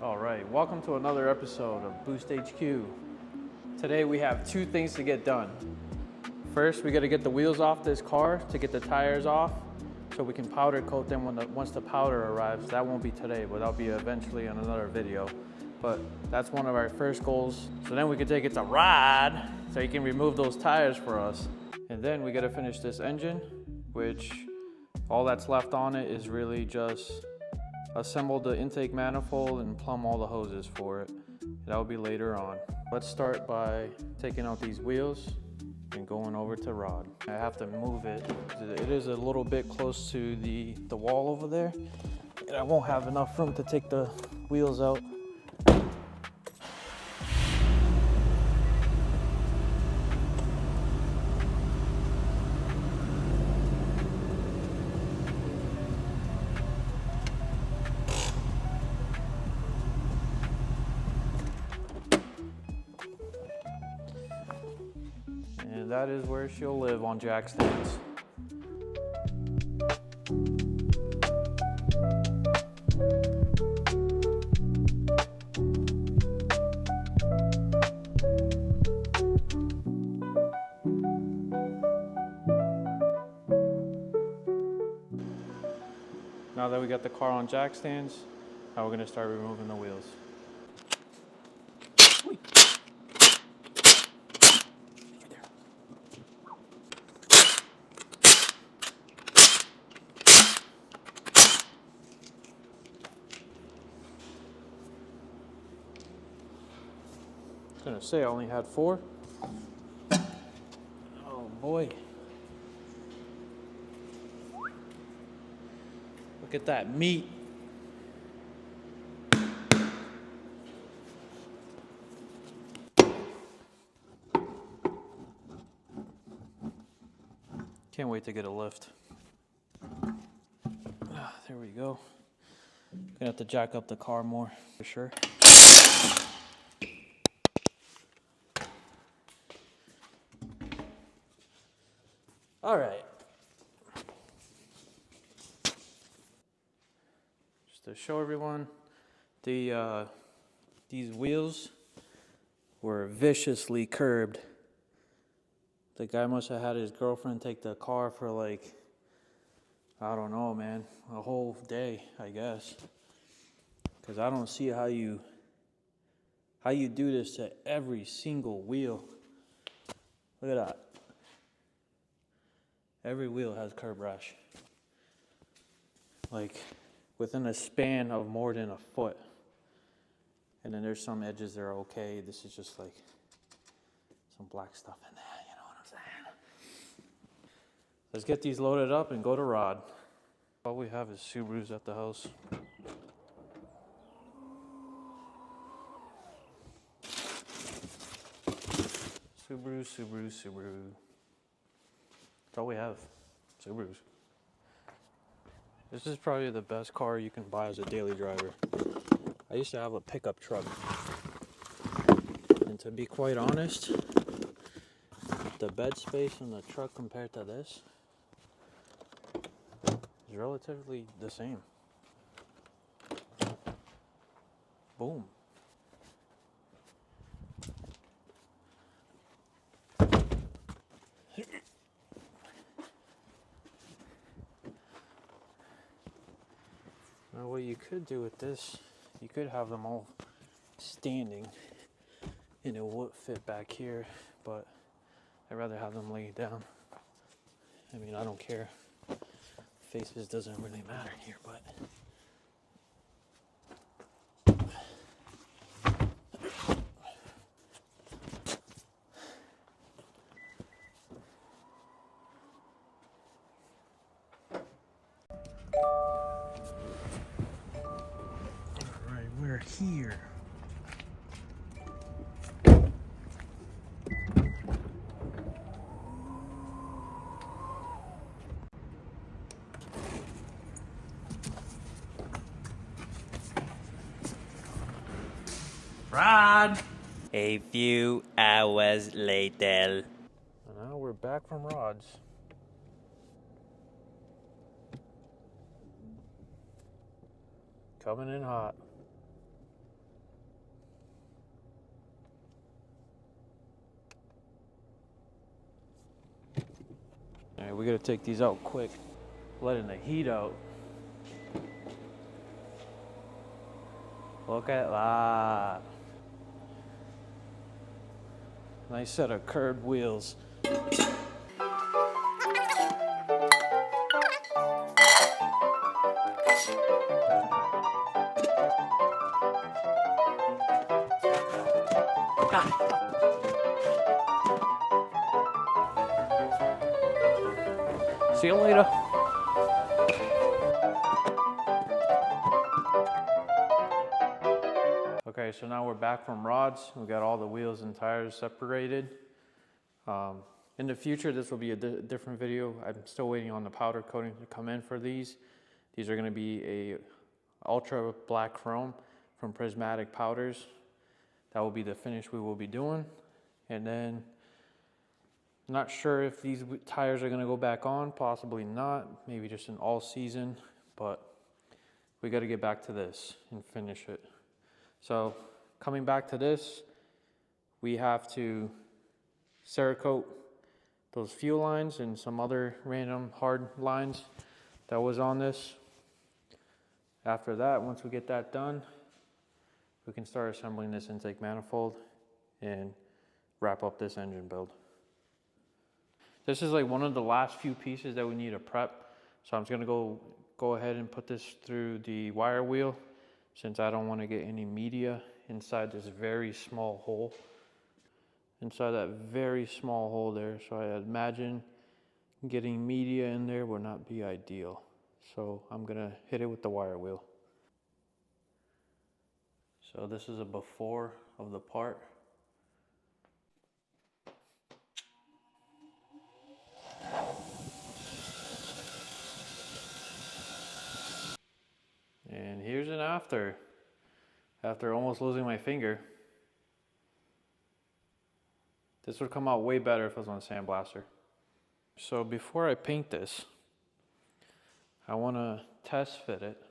All right, welcome to another episode of Boost HQ. Today we have two things to get done. First, we got to get the wheels off this car to get the tires off so we can powder coat them once the powder arrives. That won't be today, but that'll be eventually in another video. But that's one of our first goals. So then we can take it to Rod so he can remove those tires for us. And then we got to finish this engine, which all that's left on it is really just assemble the intake manifold and plumb all the hoses for it. That will be later on. Let's start by taking out these wheels and going over to Rod. I have to move it. It is a little bit close to the wall over there, and I won't have enough room to take the wheels out. And that is where she'll live, on jack stands. Now that we got the car on jack stands, now we're going to start removing the wheels. I was gonna say I only had 4. Oh boy. Look at that meat. Can't wait to get a lift. There we go. Gonna have to jack up the car more for sure. All right. Just to show everyone, these wheels were viciously curbed. The guy must have had his girlfriend take the car for like, I don't know, man, a whole day, I guess. Because I don't see how you do this to every single wheel. Look at that. Every wheel has curb rash. Like within a span of more than a foot. And then there's some edges that are okay. This is just like some black stuff in there, you know what I'm saying? Let's get these loaded up and go to Rod. All we have is Subarus at the house. Subaru. That's all we have, Subarus. This is probably the best car you can buy as a daily driver. I used to have a pickup truck. And to be quite honest, the bed space in the truck compared to this is relatively the same. Boom. Now what you could do with this, you could have them all standing and it would fit back here, but I'd rather have them laid down. I mean, I don't care. Faces doesn't really matter here, but we're here. Rod! A few hours later. And now we're back from Rod's. Coming in hot. All right, we gotta take these out quick. Letting the heat out. Look at that. Nice set of curved wheels. See you later. Okay, so now we're back from rods. We got all the wheels and tires separated. In the future, this will be a different video. I'm still waiting on the powder coating to come in for these. These are gonna be a ultra black chrome from Prismatic Powders. That will be the finish we will be doing. And then, not sure if these tires are gonna go back on, possibly not, maybe just an all season, but we gotta get back to this and finish it. So, coming back to this, we have to Cerakote those fuel lines and some other random hard lines that was on this. After that, once we get that done, we can start assembling this intake manifold and wrap up this engine build. This is like one of the last few pieces that we need to prep. So I'm just gonna go ahead and put this through the wire wheel, since I don't want to get any media inside this very small hole. Inside that very small hole there. So I imagine getting media in there would not be ideal. So I'm gonna hit it with the wire wheel. So this is a before of the part. And here's an after almost losing my finger. This would come out way better if it was on a sandblaster. So before I paint this, I want to test fit it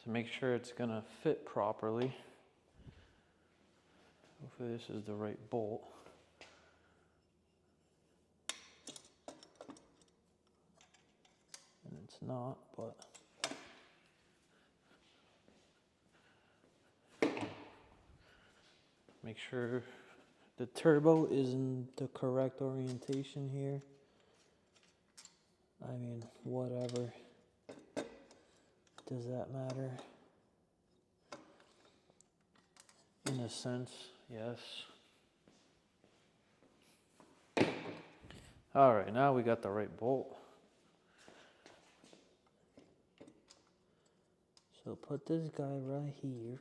to make sure it's going to fit properly. Hopefully this is the right bolt. And it's not, but make sure the turbo is in the correct orientation here. I mean, whatever. Does that matter? In a sense, yes. All right, now we got the right bolt. So put this guy right here.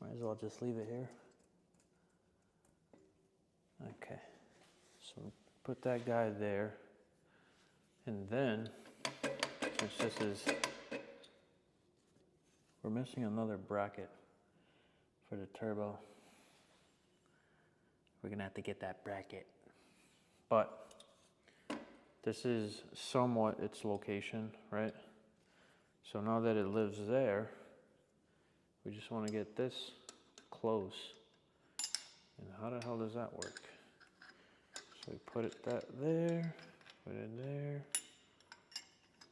Might as well just leave it here. Okay, so put that guy there. And then, since this is, we're missing another bracket for the turbo. We're gonna have to get that bracket. But this is somewhat its location, right? So now that it lives there, we just want to get this close. And how the hell does that work? So we put it there, put it there.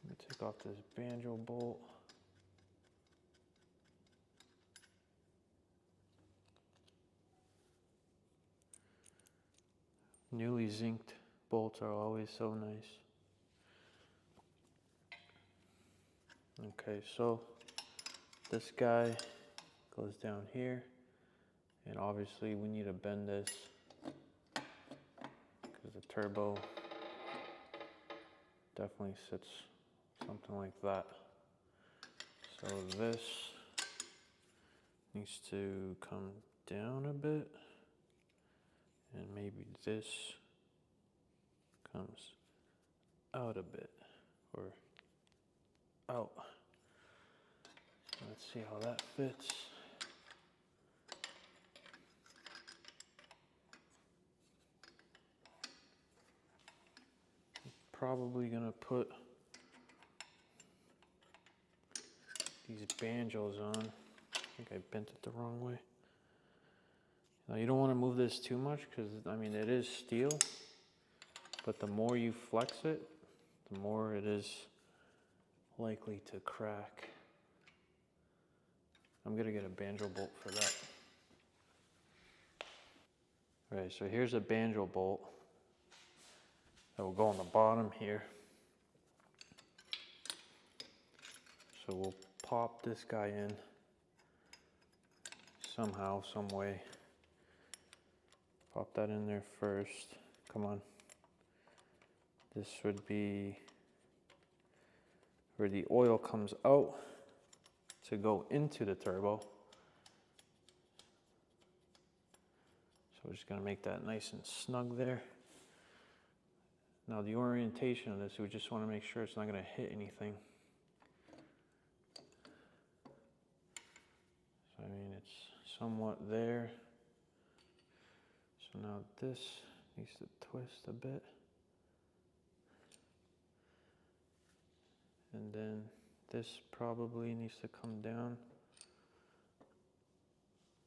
Let me take off this banjo bolt. Newly zinced bolts are always so nice. Okay, so this guy goes down here, and obviously we need to bend this because the turbo definitely sits something like that. So this needs to come down a bit, and maybe this comes out a bit, or out. Let's see how that fits. Probably gonna put these banjos on. I think I bent it the wrong way. Now you don't want to move this too much because I mean it is steel, but the more you flex it, the more it is likely to crack. I'm gonna get a banjo bolt for that. All right, so here's a banjo bolt that will go on the bottom here. So we'll pop this guy in somehow, some way. Pop that in there first. Come on. This would be where the oil comes out to go into the turbo. So we're just gonna make that nice and snug there. Now the orientation of this, we just wanna make sure it's not gonna hit anything. So I mean, it's somewhat there. So now this needs to twist a bit. And then this probably needs to come down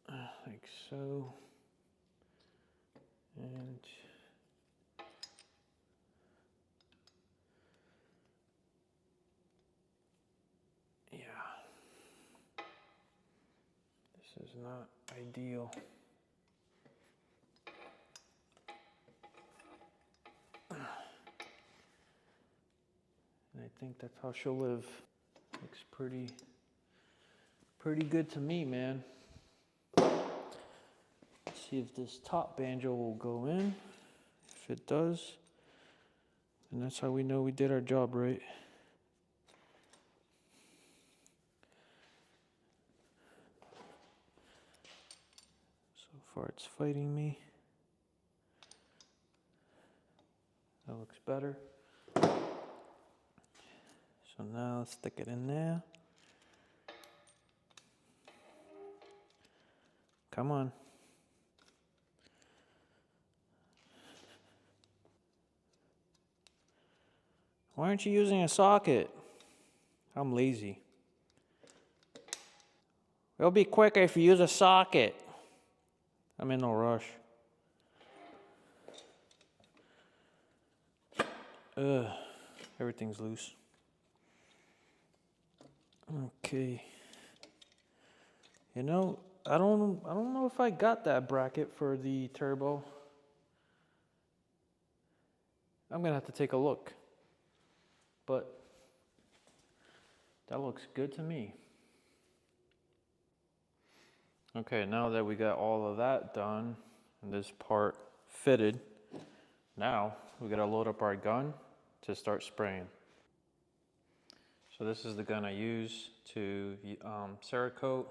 like so. And yeah, this is not ideal. And I think that's how she'll live. Looks pretty good to me, man. Let's see if this top banjo will go in. If it does, then that's how we know we did our job right. So far it's fighting me. That looks better. So now let's stick it in there. Come on. Why aren't you using a socket? I'm lazy. It'll be quicker if you use a socket. I'm in no rush. Ugh, everything's loose. Okay. You know, I don't know if I got that bracket for the turbo. I'm gonna have to take a look. But that looks good to me. Okay, now that we got all of that done and this part fitted, now we gotta load up our gun to start spraying. So this is the gun I use to Cerakote.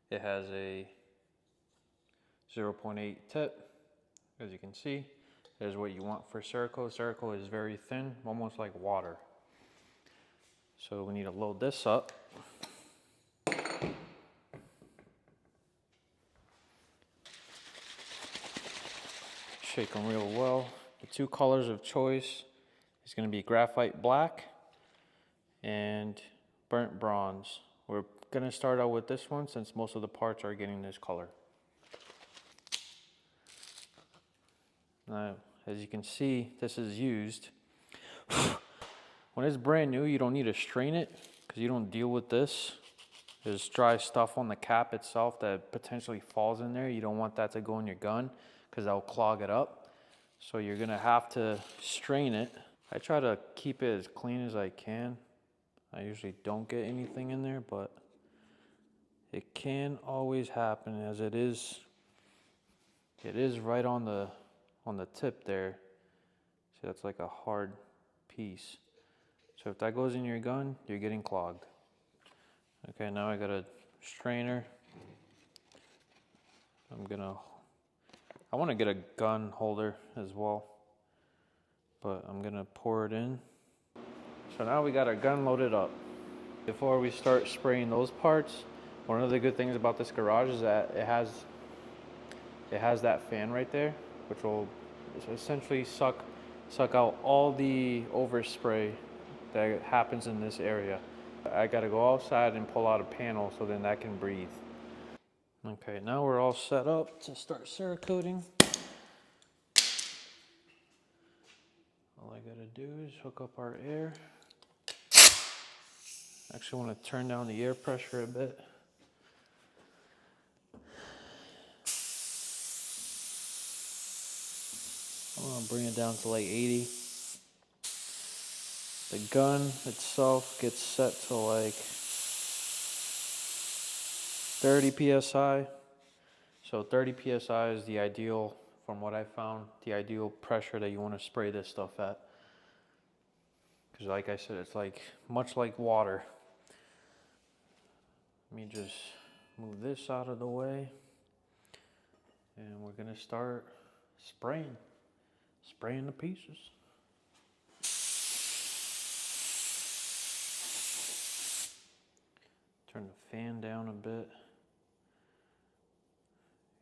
It has a 0.8 tip, as you can see. There's what you want for Cerakote. Cerakote is very thin, almost like water. So we need to load this up. Shake them real well. The two colors of choice is going to be graphite black and burnt bronze. We're going to start out with this one since most of the parts are getting this color. Now, as you can see, this is used. When it's brand new, you don't need to strain it because you don't deal with this. There's dry stuff on the cap itself that potentially falls in there. You don't want that to go in your gun because that'll clog it up. So you're gonna have to strain it. I try to keep it as clean as I can. I usually don't get anything in there, but it can always happen as it is right on the tip there. See, that's like a hard piece. So if that goes in your gun, you're getting clogged. Okay, now I got a strainer. I want to get a gun holder as well, but I'm gonna pour it in. So now we got our gun loaded up. Before we start spraying those parts, one of the good things about this garage is that it has that fan right there, which will essentially suck out all the overspray that happens in this area. I gotta go outside and pull out a panel so then that can breathe. Okay, now we're all set up to start Cerakoting. All I gotta do is hook up our air. Actually want to turn down the air pressure a bit. I'm gonna bring it down to like 80. The gun itself gets set to like 30 psi. So 30 psi is the ideal, from what I found, the ideal pressure that you want to spray this stuff at. Because like I said, it's like much like water. Let me just move this out of the way. And we're gonna start spraying the pieces. Turn the fan down a bit.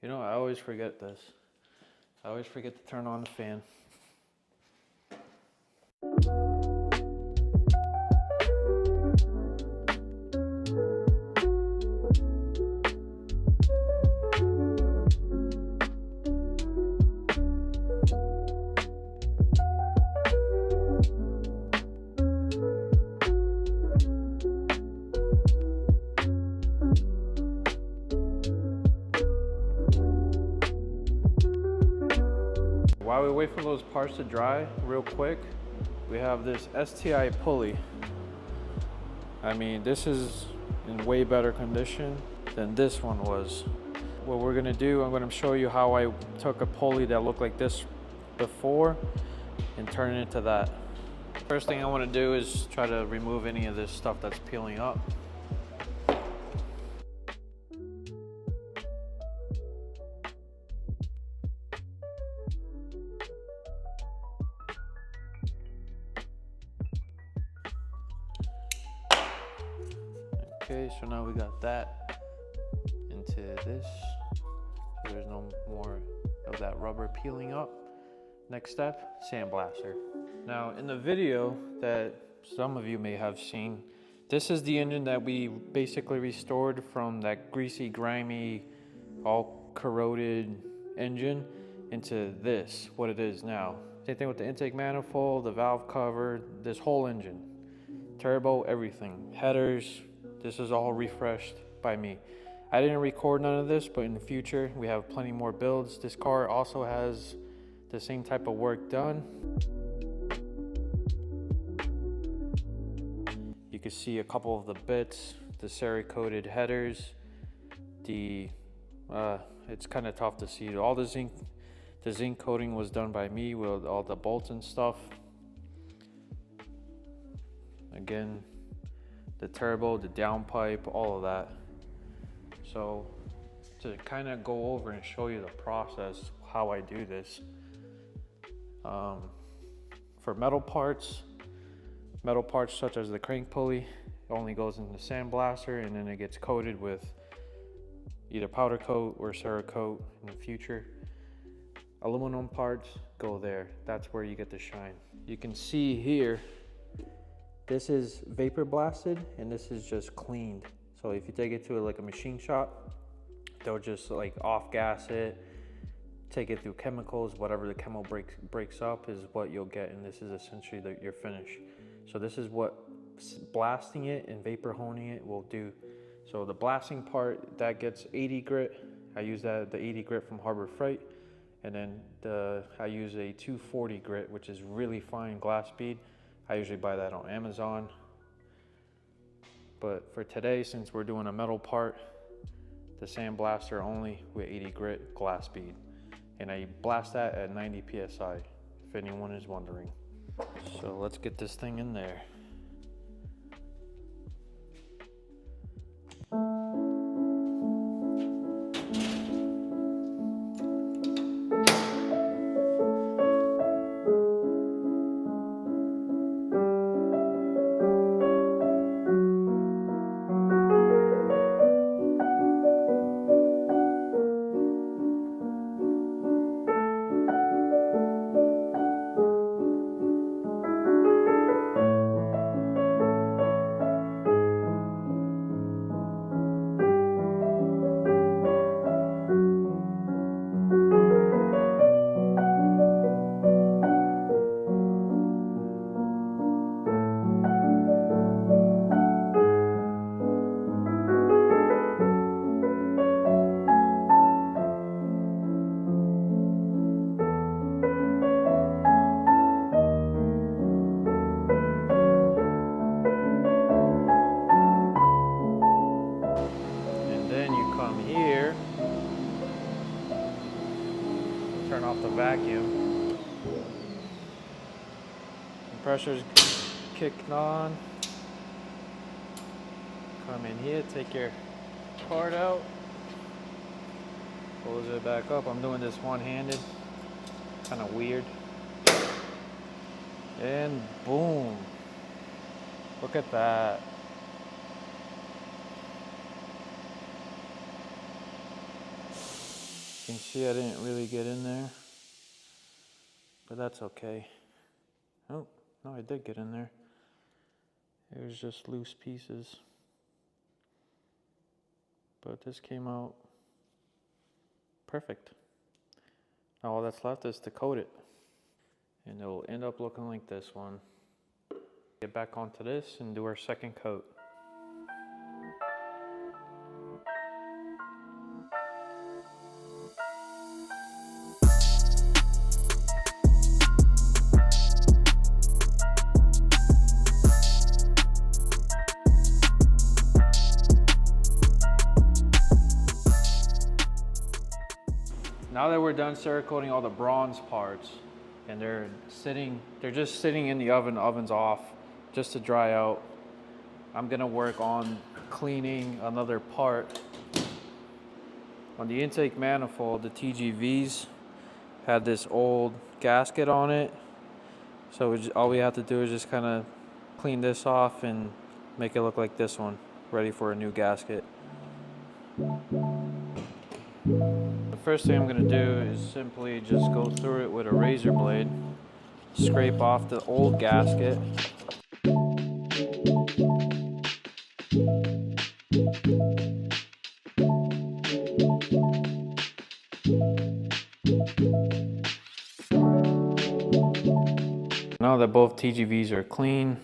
You know, I always forget this. I always forget to turn on the fan. While we wait for those parts to dry, real quick, we have this STI pulley. I mean, this is in way better condition than this one was. What we're gonna do, I'm gonna show you how I took a pulley that looked like this before and turn it into that. First thing I wanna do is try to remove any of this stuff that's peeling up. Okay, so now we got that into this, so there's no more of that rubber peeling up. Next step, sandblaster. Now in the video that some of you may have seen, this is the engine that we basically restored from that greasy, grimy, all corroded engine into this, what it is now. Same thing with the intake manifold, the valve cover, this whole engine. Turbo, everything, headers. This is all refreshed by me. I didn't record none of this, but in the future, we have plenty more builds. This car also has the same type of work done. You can see a couple of the bits, the Cerakoted headers. It's kind of tough to see. All the zinc coating was done by me with all the bolts and stuff. Again, the turbo, the downpipe, all of that. So to kind of go over and show you the process, how I do this. For metal parts such as the crank pulley, it only goes in the sandblaster and then it gets coated with either powder coat or Cerakote in the future. Aluminum parts go there. That's where you get the shine. You can see here, this is vapor blasted and this is just cleaned. So if you take it to like a machine shop, they'll just like off gas it, take it through chemicals, whatever the chemical breaks up is what you'll get, and this is essentially your finish. So this is what blasting it and vapor honing it will do. So the blasting part, that gets 80 grit. I use the 80 grit from Harbor Freight, and then I use a 240 grit, which is really fine glass bead. I usually buy that on Amazon. But for today, since we're doing a metal part, the sandblaster only with 80 grit glass bead. And I blast that at 90 psi, if anyone is wondering. So let's get this thing in there. come here, turn off the vacuum. Compressor's kicked on. Come in here, take your card out, close it back up. I'm doing this one-handed, kind of weird. And boom, look at that. You can see I didn't really get in there, but that's okay. Oh, no, I did get in there. There's just loose pieces. But this came out perfect. Now all that's left is to coat it. And it'll end up looking like this one. Get back onto this and do our second coat. Now that we're done Cerakoting all the bronze parts, and they're just sitting in the oven, the oven's off, just to dry out, I'm gonna work on cleaning another part. On the intake manifold, the TGVs had this old gasket on it, so all we have to do is just kind of clean this off and make it look like this one, ready for a new gasket. The first thing I'm going to do is simply just go through it with a razor blade, scrape off the old gasket. Now that both TGVs are clean,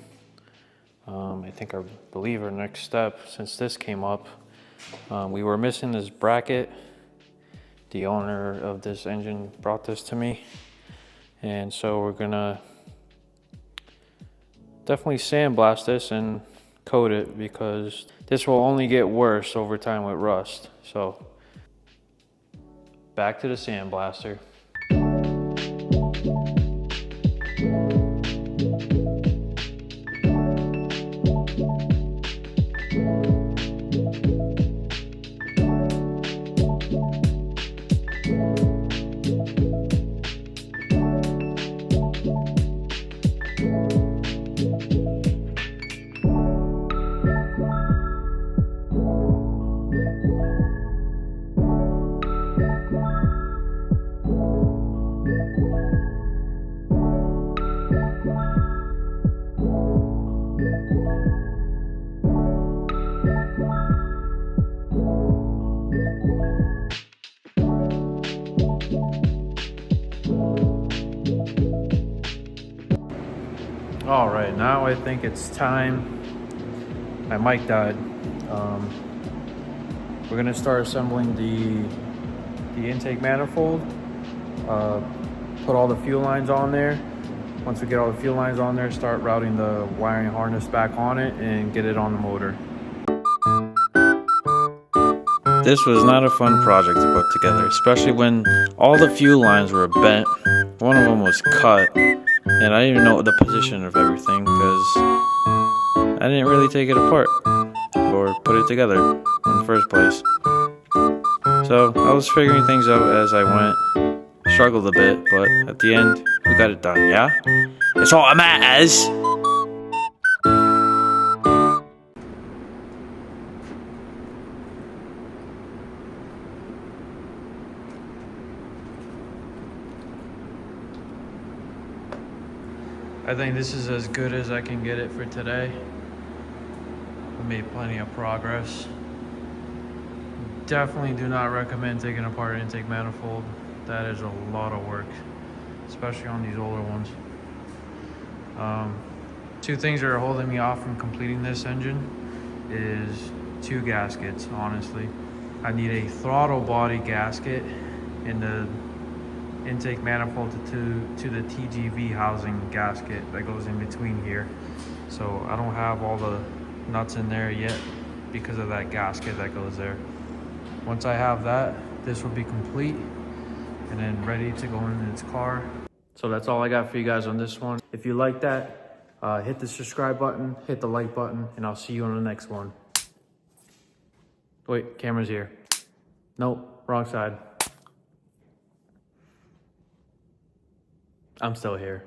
I believe our next step, since this came up, we were missing this bracket. The owner of this engine brought this to me, and so we're gonna definitely sandblast this and coat it, because this will only get worse over time with rust. So back to the sandblaster. All right, now I think it's time. My mic died. We're gonna start assembling the intake manifold. Put all the fuel lines on there. Once we get all the fuel lines on there, start routing the wiring harness back on it and get it on the motor. This was not a fun project to put together, especially when all the fuel lines were bent. One of them was cut, and I didn't even know the position of everything because I didn't really take it apart or put it together in the first place. So I was figuring things out as I went, struggled a bit, but at the end, we got it done, yeah? It's all that matters! I think this is as good as I can get it for today. I made plenty of progress. Definitely do not recommend taking apart an intake manifold. That is a lot of work, especially on these older ones. Two things that are holding me off from completing this engine is two gaskets, honestly. I need a throttle body gasket in the intake manifold to the TGV housing gasket that goes in between here. So I don't have all the nuts in there yet because of that gasket that goes there. Once I have that, this will be complete and then ready to go in its car. So that's all I got for you guys on this one. If you like that, hit the subscribe button, hit the like button, and I'll see you on the next one. Wait, camera's here. Nope, wrong side. I'm still here.